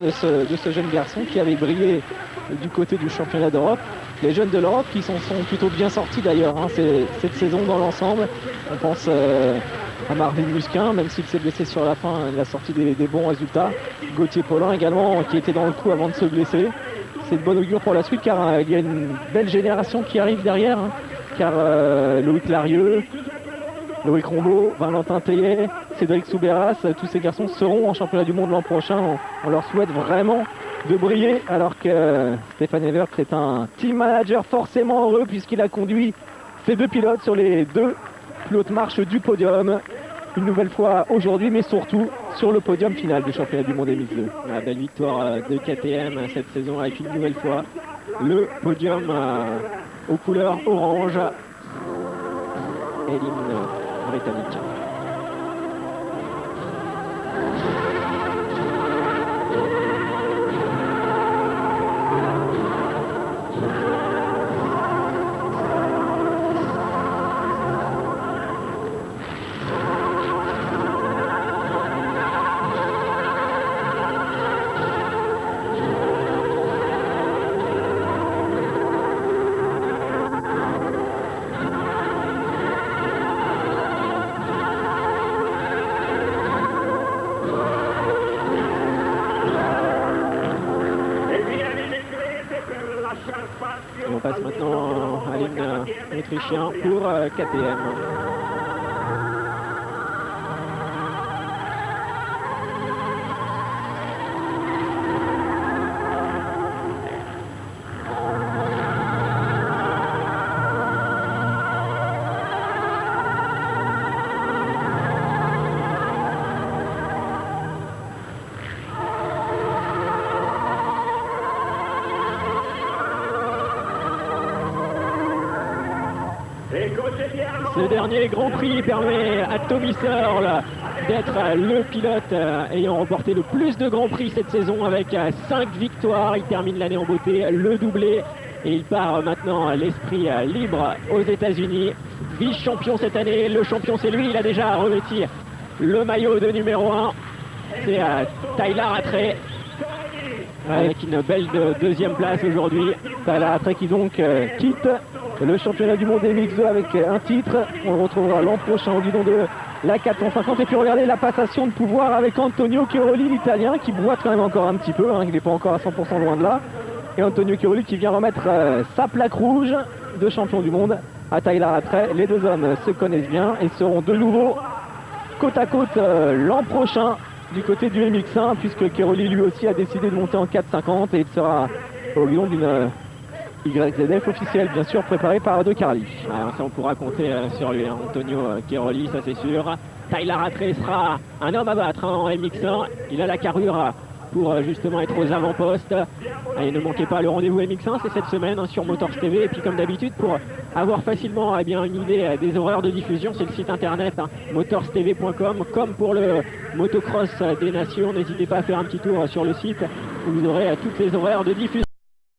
de ce jeune garçon qui avait brillé du côté du championnat d'Europe. Les jeunes de l'Europe qui s'en sont plutôt bien sortis d'ailleurs cette saison dans l'ensemble. On pense à Marvin Musquin, même s'il s'est blessé sur la fin, il a sorti des bons résultats. Gauthier Paulin également qui était dans le coup avant de se blesser. C'est de bon augure pour la suite car il y a une belle génération qui arrive derrière. Car Loïc Larieux, Loïc Rombaud, Valentin Tellet, Cédric Soubeyras, tous ces garçons seront en championnat du monde l'an prochain. On leur souhaite vraiment de briller, alors que Stéphane Evert est un team manager forcément heureux puisqu'il a conduit ses deux pilotes sur les deux plus hautes marches du podium. Une nouvelle fois aujourd'hui, mais surtout sur le podium final du championnat du monde MX2. La belle victoire de KTM cette saison avec une nouvelle fois le podium aux couleurs orange et l'hymne britannique. Et on passe maintenant à l'hymne autrichien pour KTM. Ce dernier Grand Prix permet à Tommy Searle d'être le pilote ayant remporté le plus de Grands Prix cette saison avec 5 victoires. Il termine l'année en beauté, le doublé, et il part maintenant à l'esprit libre aux États-Unis. Vice-champion cette année, le champion c'est lui, il a déjà revêti le maillot de numéro 1. C'est Tyler Rattray avec une belle deuxième place aujourd'hui. Tyler Rattray qui donc quitte le championnat du monde MX2 avec un titre. On le retrouvera l'an prochain au guidon de la 450. Et puis regardez la passation de pouvoir avec Antonio Chiaroli, l'italien, qui boite quand même encore un petit peu, il n'est pas encore à 100% loin de là. Et Antonio Chiaroli qui vient remettre sa plaque rouge de champion du monde à Tyler Rattray. Les deux hommes se connaissent bien et seront de nouveau côte à côte l'an prochain du côté du MX1, puisque Chiaroli lui aussi a décidé de monter en 450 et il sera au guidon d'une YZF officielle, bien sûr, préparée par De Carli. Alors ça, on pourra compter sur lui, Antonio Chiaroli, ça c'est sûr. Tyler Rattray sera un homme à battre en MX1. Il a la carrure pour justement être aux avant-postes. Et ne manquez pas le rendez-vous MX1, c'est cette semaine sur Motors TV. Et puis comme d'habitude, pour avoir facilement une idée des horaires de diffusion, c'est le site internet motorstv.com. Comme pour le motocross des nations, n'hésitez pas à faire un petit tour sur le site où vous aurez toutes les horaires de diffusion.